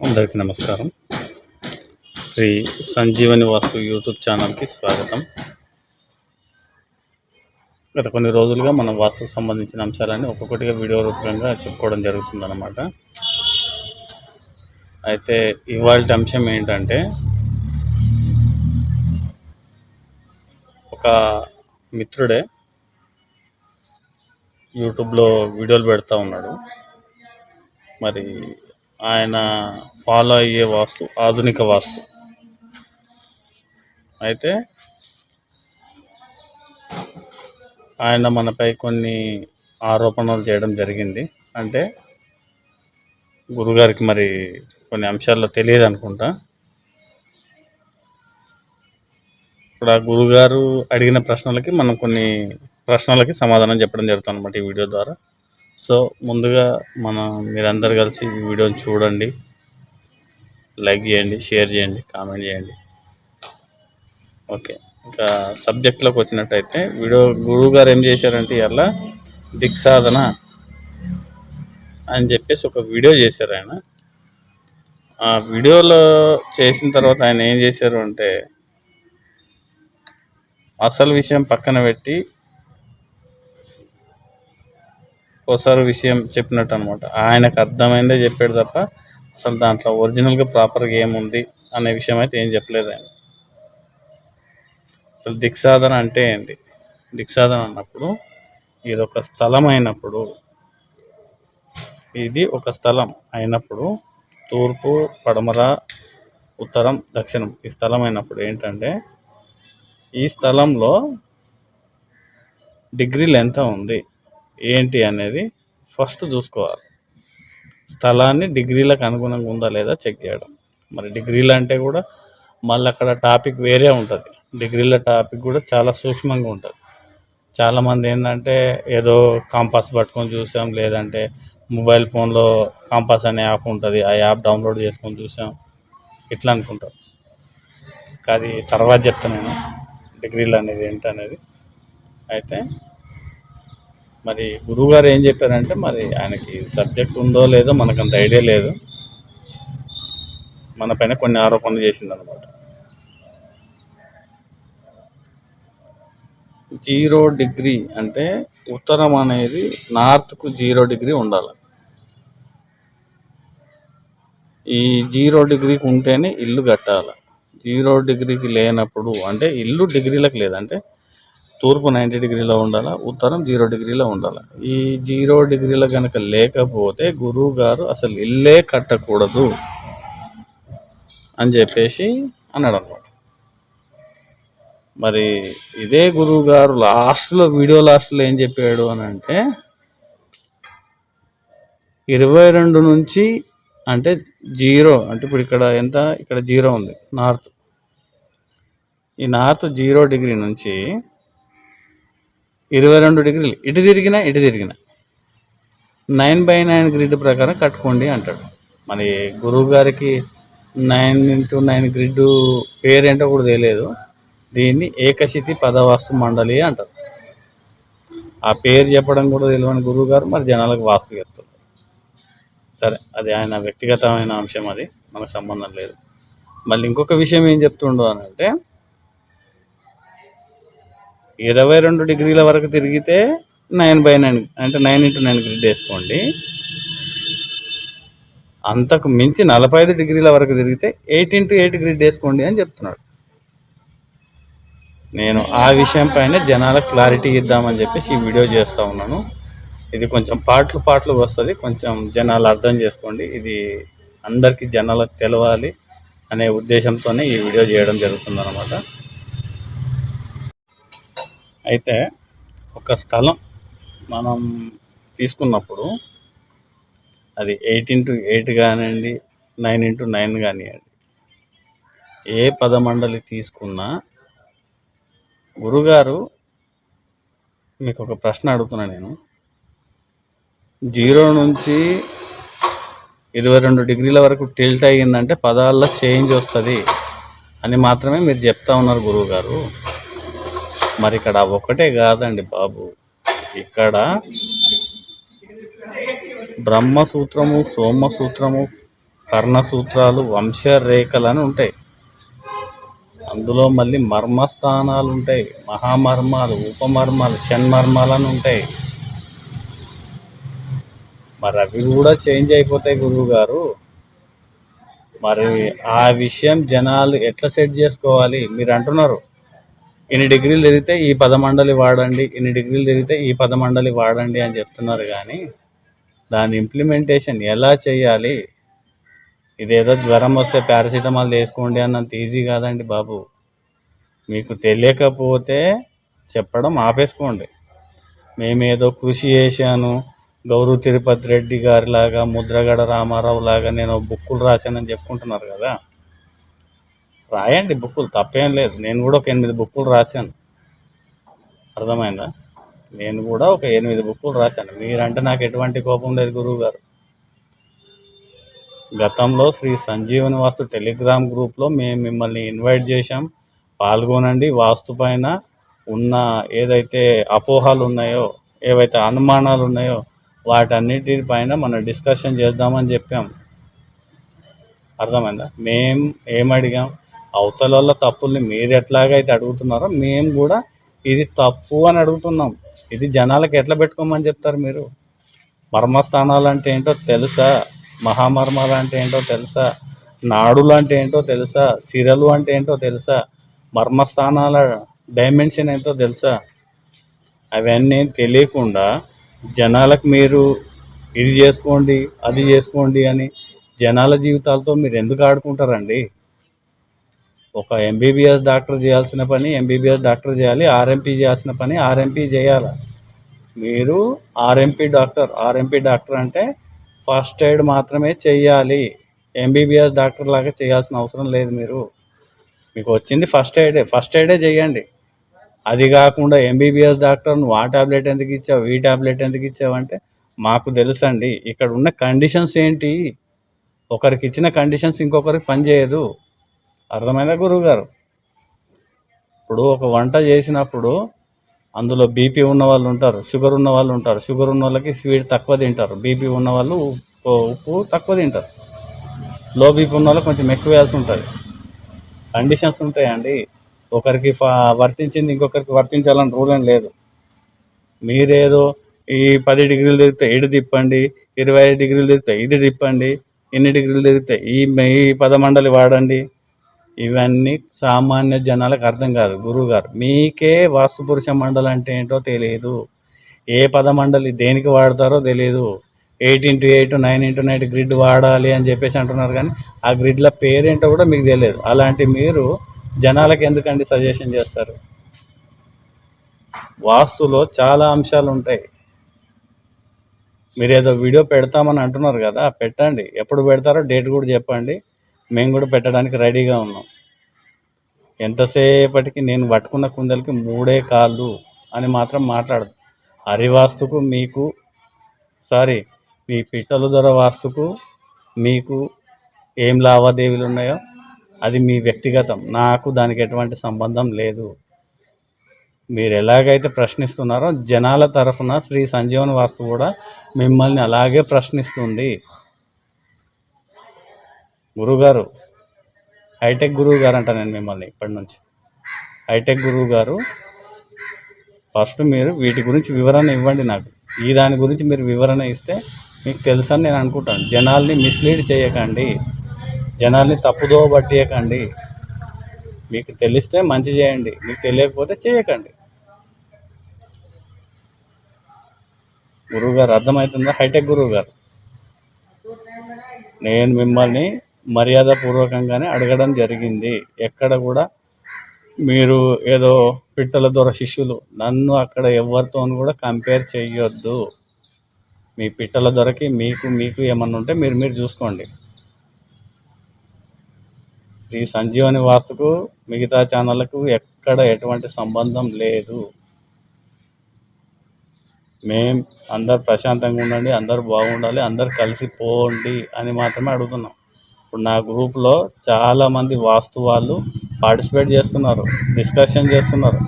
అందరికీ నమస్కారం. శ్రీ సంజీవని వాస్తు యూట్యూబ్ ఛానల్కి స్వాగతం. గత కొన్ని రోజులుగా మనం వాస్తుకు సంబంధించిన అంశాలన్నీ ఒక్కొక్కటిగా వీడియో రూపకంగా చెప్పుకోవడం జరుగుతుందన్నమాట. అయితే ఇవాళ అంశం ఏంటంటే, ఒక మిత్రుడే యూట్యూబ్లో వీడియోలు పెడతా ఉన్నాడు. మరి ఆయన ఫాలో అయ్యే వాస్తు ఆధునిక వాస్తు. అయితే ఆయన మనపై కొన్ని ఆరోపణలు చేయడం జరిగింది. అంటే గురుగారికి మరి కొన్ని అంశాల్లో తెలియదు అనుకుంటా. ఇప్పుడు ఆ గురుగారు అడిగిన ప్రశ్నలకి మనం కొన్ని ప్రశ్నలకి సమాధానం చెప్పడం జరుగుతుంది అన్నమాట ఈ వీడియో ద్వారా. సో ముందుగా మీరందరూ కలిసి ఈ వీడియోని చూడండి, లైక్ చేయండి, షేర్ చేయండి, కామెంట్ చేయండి. ఓకే, ఇంకా సబ్జెక్ట్లోకి వచ్చినట్టయితే గురువుగారు ఏం చేశారంటే ఇలా దిక్సాధన అని చెప్పేసి ఒక వీడియో చేశారు. ఆయన ఆ వీడియోలో చేసిన తర్వాత ఆయన ఏం చేశారు అంటే, అసలు విషయం పక్కన పెట్టి ఒకసారి విషయం చెప్పినట్టు అనమాట. ఆయనకు అర్థమైందే చెప్పాడు తప్ప అసలు దాంట్లో ఒరిజినల్గా ప్రాపర్గా ఏముంది అనే విషయం అయితే ఏం చెప్పలేదు ఆయన. అసలు దిక్సాధన అంటే ఏంటి? దిక్సాధన అన్నప్పుడు ఇది ఒక స్థలం అయినప్పుడు, ఇది ఒక స్థలం అయినప్పుడు తూర్పు, పడమర, ఉత్తరం, దక్షిణం ఈ స్థలం అయినప్పుడు ఏంటంటే, ఈ స్థలంలో డిగ్రీలు ఎంత ఉంది ఏంటి అనేది ఫస్ట్ చూసుకోవాలి. స్థలాన్ని డిగ్రీలకు అనుగుణంగా ఉందా లేదా చెక్ చేయడం. మరి డిగ్రీలు అంటే కూడా మళ్ళీ అక్కడ టాపిక్ వేరే ఉంటుంది. డిగ్రీల టాపిక్ కూడా చాలా సూక్ష్మంగా ఉంటుంది. చాలామంది ఏంటంటే ఏదో కాంపాస్ పట్టుకొని చూసాం, లేదంటే మొబైల్ ఫోన్లో కాంపాస్ అనే యాప్ ఉంటుంది, ఆ యాప్ డౌన్లోడ్ చేసుకొని చూసాం, ఇట్లా అనుకుంటారు. అది తర్వాత చెప్తాను నేను డిగ్రీలు అనేది ఏంటనేది. అయితే మరి గురువుగారు ఏం చెప్పారంటే, మరి ఆయనకి సబ్జెక్ట్ ఉందో లేదో మనకంత ఐడియా లేదు, మన పైన కొన్ని ఆరోపణలు చేసిందనమాట. 0 డిగ్రీ అంటే ఉత్తరం అనేది నార్త్కు 0 డిగ్రీ ఉండాలి. ఈ 0 డిగ్రీకి ఉంటేనే ఇల్లు కట్టాలి. 0 డిగ్రీకి లేనప్పుడు అంటే ఇల్లు డిగ్రీలకు లేదంటే తూర్పు 90 డిగ్రీలో ఉండాలి, ఉత్తరం 0 డిగ్రీలో ఉండాలి. ఈ 0 డిగ్రీలో కనుక లేకపోతే గురువు గారు అసలు ఇల్లే కట్టకూడదు అని చెప్పేసి అన్నాడు అన్నమాట. మరి ఇదే గురువు గారు వీడియో లాస్ట్లో ఏం చెప్పాడు అని అంటే, 22 నుంచి అంటే 0 అంటే ఇప్పుడు ఇక్కడ ఎంత, ఇక్కడ 0 ఉంది నార్త్. ఈ నార్త్ 0 డిగ్రీ నుంచి 22 డిగ్రీలు ఇటు తిరిగినా 9/9 గ్రిడ్ ప్రకారం కట్టుకోండి అంటాడు. మరి గురువు గారికి 9x9 గ్రిడ్ పేరేంటో కూడా తెలియదు. దీన్ని ఏకశితి పదవాస్తు మండలి అంటారు. ఆ పేరు చెప్పడం కూడా తెలియని గురువు గారు మరి జనాలకు వాస్తు చెప్తారు. సరే, అది ఆయన వ్యక్తిగతమైన అంశం, అది మనకు సంబంధం లేదు. మళ్ళీ ఇంకొక విషయం ఏం చెప్తుండో అని అంటే, 22 డిగ్రీల వరకు తిరిగితే 9/9 అంటే 9x9 గ్రిడ్ వేసుకోండి. అంతకు మించి 45 డిగ్రీల వరకు తిరిగితే 8x8 గ్రిడ్ వేసుకోండి అని చెప్తున్నాడు. నేను ఆ విషయం పైన జనాలకు క్లారిటీ ఇద్దామని చెప్పేసి ఈ వీడియో చేస్తూ ఉన్నాను. ఇది కొంచెం పాటలు వస్తుంది, కొంచెం జనాలు అర్థం చేసుకోండి. ఇది అందరికీ జనాలకు తెలవాలి అనే ఉద్దేశంతోనే ఈ వీడియో చేయడం జరుగుతుందన్నమాట. అయితే ఒక స్థలం మనం తీసుకున్నప్పుడు అది 8x8 కానివ్వండి, 9x9 కానివ్వండి, ఏ పదమండలి తీసుకున్నా గురుగారు మీకు ఒక ప్రశ్న అడుగుతున్నా నేను. 0 నుంచి 22 డిగ్రీల వరకు టిల్ట్ అయ్యిందంటే పదాల్లో చేంజ్ వస్తుంది అని మాత్రమే మీరు చెప్తా ఉన్నారు గురువుగారు. మరి ఇక్కడ ఒకటే కాదండి బాబు, ఇక్కడ బ్రహ్మసూత్రము, సోమసూత్రము, కర్ణసూత్రాలు, వంశరేఖలు అని ఉంటాయి. అందులో మళ్ళీ మర్మస్థానాలు ఉంటాయి, మహామర్మాలు, ఉపమర్మాలు, షణ్మర్మాలు అని ఉంటాయి. మరి అవి కూడా చేంజ్ అయిపోతాయి గురువు గారు. మరి ఆ విషయం జనాలు ఎట్లా సెట్ చేసుకోవాలి? మీరు అంటున్నారు ఇన్ని డిగ్రీలు తిరిగితే ఈ పదమండలి వాడండి, ఇన్ని డిగ్రీలు తిరిగితే ఈ పదమండలి వాడండి అని చెప్తున్నారు, కానీ దాని ఇంప్లిమెంటేషన్ ఎలా చేయాలి? ఇదేదో జ్వరం వస్తే పారాసిటమాల్ వేసుకోండి అన్నంత ఈజీ కాదండి బాబు. మీకు తెలియకపోతే చెప్పడం ఆపేసుకోండి. మేమేదో కృషి చేశాను, గౌరవ్ తిరుపతి రెడ్డి గారిలాగా, ముద్రగడ రామారావు లాగా నేను బుక్కులు రాశానని చెప్పుకుంటున్నారు కదా. రాయండి బుక్కులు, తప్పేం లేదు. నేను కూడా ఒక 8 బుక్కులు రాశాను, అర్థమైందా? నేను కూడా ఒక 8 బుక్కులు రాశాను. మీరంటే నాకు ఎటువంటి కోపం లేదు గురువు గారు. గతంలో శ్రీ సంజీవని వాస్తు టెలిగ్రామ్ గ్రూప్లో మేము మిమ్మల్ని ఇన్వైట్ చేశాం, పాల్గొనండి. వాస్తు పైన ఉన్న ఏదైతే అపోహలు ఉన్నాయో, ఏవైతే అనుమానాలు ఉన్నాయో వాటన్నిటిపైన మనం డిస్కషన్ చేద్దామని చెప్పాం, అర్థమైందా? మేము ఏమడిగాం, అవతల తప్పుల్ని మీరు ఎట్లాగైతే అడుగుతున్నారో మేము కూడా ఇది తప్పు అని అడుగుతున్నాం. ఇది జనాలకు ఎట్లా పెట్టుకోమని చెప్తారు మీరు? మర్మస్థానాలు అంటే ఏంటో తెలుసా? మహామర్మాలు అంటే ఏంటో తెలుసా? నాడులు అంటే ఏంటో తెలుసా? సిరలు అంటే ఏంటో తెలుసా? మర్మస్థానాల డైమెన్షన్ ఏంటో తెలుసా? అవన్నీ తెలియకుండా జనాలకు మీరు ఇది చేసుకోండి, అది చేసుకోండి అని జనాల జీవితాలతో మీరు ఎందుకు ఆడుకుంటారండి? ఒక ఎంబీబీఎస్ డాక్టర్ చేయాల్సిన పని ఎంబీబీఎస్ డాక్టర్ చేయాలి, ఆర్ఎంపీ చేయాల్సిన పని ఆర్ఎంపీ చేయాలి. మీరు ఆర్ఎంపీ డాక్టర్ అంటే ఫస్ట్ ఎయిడ్ మాత్రమే చెయ్యాలి. ఎంబీబీఎస్ డాక్టర్ లాగా చేయాల్సిన అవసరం లేదు. మీకు వచ్చింది ఫస్ట్ ఎయిడే చేయండి. అది కాకుండా ఎంబీబీఎస్ డాక్టర్ నువ్వు ఆ ట్యాబ్లెట్ ఎందుకు ఇచ్చావు, ఈ ట్యాబ్లెట్ ఎందుకు ఇచ్చావు అంటే మాకు తెలుసండి ఇక్కడ ఉన్న కండిషన్స్ ఏంటి. ఒకరికి ఇచ్చిన కండిషన్స్ ఇంకొకరికి పనిచేయదు, అర్థమైందా గురువు గారు? ఇప్పుడు ఒక వంట చేసినప్పుడు అందులో బీపీ ఉన్న వాళ్ళు ఉంటారు, షుగర్ ఉన్న వాళ్ళు ఉంటారు. షుగర్ ఉన్న వాళ్ళకి స్వీట్ తక్కువ తింటారు, బీపీ ఉన్న వాళ్ళు ఉప్పు తక్కువ తింటారు, లో బీపీ ఉన్న వాళ్ళకి కొంచెం ఎక్కువ వేయాల్సి ఉంటుంది. కండిషన్స్ ఉంటాయండి. ఒకరికి వర్తించింది ఇంకొకరికి వర్తించాలని రూల్ ఏం లేదు. మీరేదో ఈ 10 డిగ్రీలు తిరిగితే ఇటు తిప్పండి, 25 డిగ్రీలు తిరిగితే ఇది తిప్పండి, ఎన్ని డిగ్రీలు తిరిగితే ఈ పదమండలి వాడండి, ఇవన్నీ సామాన్య జనాలకు అర్థం కాదు గురువు గారు. మీకే వాస్తు పురుష మండలి అంటే ఏంటో తెలియదు, ఏ పదమండలి దేనికి వాడతారో తెలియదు. 8x8 9x9 గ్రిడ్ వాడాలి అని చెప్పేసి అంటున్నారు, కానీ ఆ గ్రిడ్ల పేరేంటో కూడా మీకు తెలియదు. అలాంటి మీరు జనాలకు ఎందుకండి సజెషన్ చేస్తారు? వాస్తులో చాలా అంశాలు ఉంటాయి. మీరు ఏదో వీడియో పెడతామని అంటున్నారు కదా, పెట్టండి. ఎప్పుడు పెడతారో డేట్ కూడా చెప్పండి, మేము కూడా పెట్టడానికి రెడీగా ఉన్నాం. ఎంతసేపటికి నేను పట్టుకున్న కుందలకి 3 కాళ్ళు అని మాత్రం మాట్లాడదు. హరివాస్తుకు మీకు మీ పిట్టల దొర వాస్తుకు మీకు ఏం లావాదేవీలు ఉన్నాయో అది మీ వ్యక్తిగతం, నాకు దానికి ఎటువంటి సంబంధం లేదు. మీరు ఎలాగైతే ప్రశ్నిస్తున్నారో జనాల తరఫున శ్రీ సంజీవని వాస్తు కూడా మిమ్మల్ని అలాగే ప్రశ్నిస్తుంది. గురువుగారు, హైటెక్ గురువు గారు అంట నేను మిమ్మల్ని ఇప్పటి నుంచి. హైటెక్ గురువు గారు, ఫస్ట్ మీరు వీటి గురించి వివరణ ఇవ్వండి నాకు. ఈ దాని గురించి మీరు వివరణ ఇస్తే మీకు తెలుసని నేను అనుకుంటాను. జనాల్ని మిస్లీడ్ చేయకండి, జనాల్ని తప్పుదోవ పట్టియకండి. మీకు తెలిస్తే మంచి చేయండి, మీకు తెలియకపోతే చేయకండి. గురువుగారు అర్థమవుతుందా? హైటెక్ గురువు గారు, నేను మిమ్మల్ని మర్యాదపూర్వకంగానే అడగడం జరిగింది. ఎక్కడ కూడా మీరు ఏదో పిట్టల దొర శిష్యులు, నన్ను అక్కడ ఎవరితో కూడా కంపేర్ చేయొద్దు. మీ పిట్టల దొరకి మీకు ఏమన్నా ఉంటే మీరు చూసుకోండి. శ్రీ సంజీవని వాస్తుకు మిగతా ఛానళ్ళకు ఎక్కడ ఎటువంటి సంబంధం లేదు. మేము అందరు ప్రశాంతంగా ఉండండి, అందరు బాగుండాలి, అందరు కలిసిపోండి అని మాత్రమే అడుగుతున్నాం. ఇప్పుడు నా గ్రూప్లో చాలామంది వాస్తు వాళ్ళు పార్టిసిపేట్ చేస్తున్నారు, డిస్కషన్ చేస్తున్నారు.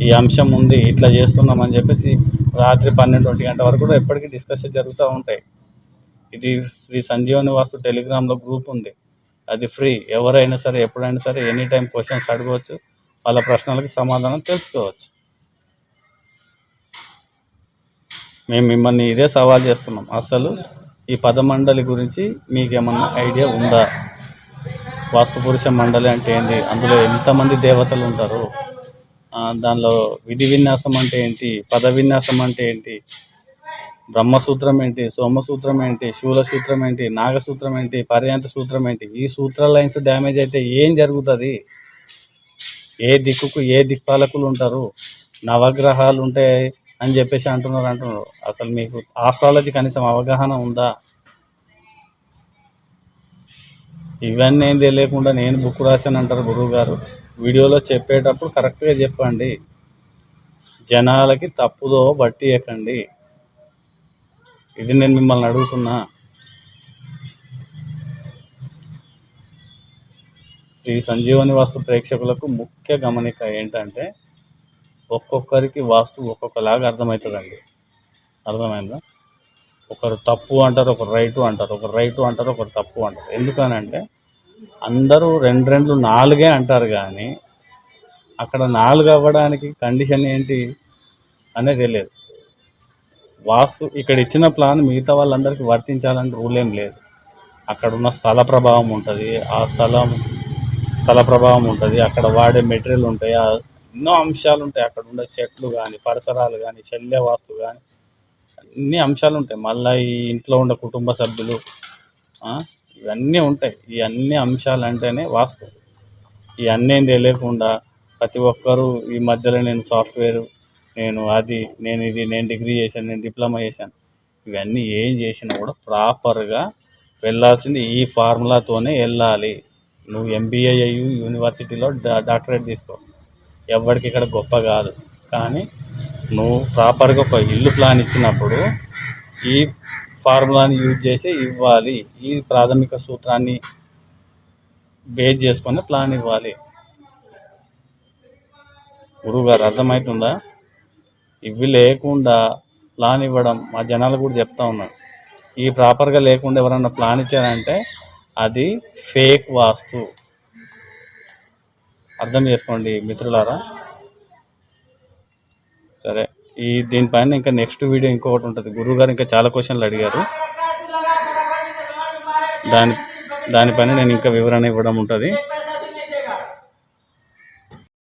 ఈ అంశం ఉంది, ఇట్లా చేస్తున్నాం అని చెప్పేసి రాత్రి 12-1 గంట వరకు కూడా ఎప్పటికీ డిస్కషన్ జరుగుతూ ఉంటాయి. ఇది శ్రీ సంజీవని వాస్తు టెలిగ్రామ్లో గ్రూప్ ఉంది, అది ఫ్రీ. ఎవరైనా సరే ఎప్పుడైనా సరే ఎనీ టైం క్వశ్చన్స్ అడగవచ్చు, వాళ్ళ ప్రశ్నలకి సమాధానం తెలుసుకోవచ్చు. మేము మిమ్మల్ని ఇదే సవాల్ చేస్తున్నాం, అసలు ఈ పదమండలి గురించి మీకేమన్నా ఐడియా ఉందా? వాస్తు పురుష మండలి అంటే ఏంటి, అందులో ఎంతమంది దేవతలు ఉంటారు, దానిలో విధి విన్యాసం అంటే ఏంటి, పద విన్యాసం అంటే ఏంటి, బ్రహ్మసూత్రం ఏంటి, సోమసూత్రం ఏంటి, శూల సూత్రం ఏంటి, నాగసూత్రం ఏంటి, పర్యాంత సూత్రం ఏంటి, ఈ సూత్ర లైన్స్ డ్యామేజ్ అయితే ఏం జరుగుతుంది, ఏ దిక్కుకు ఏ దిక్పాలకులు ఉంటారు, నవగ్రహాలు ఉంటాయి అని చెప్పేసి అంటున్నారు. అసలు మీకు ఆస్ట్రాలజీ కనీసం అవగాహన ఉందా? ఇవన్నీ ఏం తెలియకుండా నేను బుక్ రాశాను అంటారు గురువు గారు. వీడియోలో చెప్పేటప్పుడు కరెక్ట్గా చెప్పండి, జనాలకి తప్పుదో బట్టియకండి. ఇది నేను మిమ్మల్ని అడుగుతున్నా. శ్రీ సంజీవని వాస్తు ప్రేక్షకులకు ముఖ్య గమనిక ఏంటంటే, ఒక్కొక్కరికి వాస్తు ఒక్కొక్కలాగా అర్థమవుతుందండి. అర్థమైందా? ఒకరు తప్పు అంటారు, ఒకరు రైటు అంటారు, ఒకరు రైటు అంటారు, ఒకరు తప్పు అంటారు. ఎందుకనంటే అందరూ 2 4 అంటారు, కానీ అక్కడ 4 అవ్వడానికి కండిషన్ ఏంటి అనేది తెలియదు. వాస్తు ఇక్కడ ఇచ్చిన ప్లాన్ మిగతా వాళ్ళందరికీ వర్తించాలని రూల్ ఏం లేదు. అక్కడ ఉన్న స్థల ప్రభావం ఉంటుంది, ఆ స్థల ప్రభావం ఉంటుంది, అక్కడ వాడే మెటీరియల్ ఉంటాయి, ఎన్నో అంశాలు ఉంటాయి. అక్కడ ఉండే చెట్లు కానీ, పరిసరాలు కానీ, శల్య వాస్తు కానీ, అన్ని అంశాలు ఉంటాయి. మళ్ళీ ఈ ఇంట్లో ఉండే కుటుంబ సభ్యులు, ఇవన్నీ ఉంటాయి. ఈ అన్ని అంశాలు అంటేనే వాస్తు. ఈ అన్నీ తెలియకుండా ప్రతి ఒక్కరూ ఈ మధ్యలో నేను సాఫ్ట్వేరు, నేను అది, నేను ఇది, నేను డిగ్రీ చేశాను, నేను డిప్లొమా చేశాను, ఇవన్నీ ఏం చేసినా కూడా ప్రాపర్గా వెళ్ళాల్సింది ఈ ఫార్ములాతోనే వెళ్ళాలి. నువ్వు ఎంబీఏ అయ్యి యూనివర్సిటీలో డాక్టరేట్ తీసుకో, ఎవరికి ఇక్కడ గొప్ప కాదు. కానీ నువ్వు ప్రాపర్గా ఒక ఇల్లు ప్లాన్ ఇచ్చినప్పుడు ఈ ఫార్ములాని యూజ్ చేసి ఇవ్వాలి, ఈ ప్రాథమిక సూత్రాన్ని బేస్ చేసుకొని ప్లాన్ ఇవ్వాలి. గురువుగారు అర్థమవుతుందా? ఇవి లేకుండా ప్లాన్ ఇవ్వడం మా జనాలు కూడా చెప్తా ఉన్నాను. ఈ ప్రాపర్గా లేకుండా ఎవరన్నా ప్లాన్ ఇచ్చారంటే అది ఫేక్ వాస్తు. అర్థం చేసుకోండి మిత్రులారా. సరే, దీనిపైన ఇంకా నెక్స్ట్ వీడియో ఇంకొకటి ఉంటుంది. గురువుగారు ఇంకా చాలా క్వశ్చన్లు అడిగారు, దానిపైన నేను ఇంకా వివరణ ఇవ్వడం ఉంటుంది.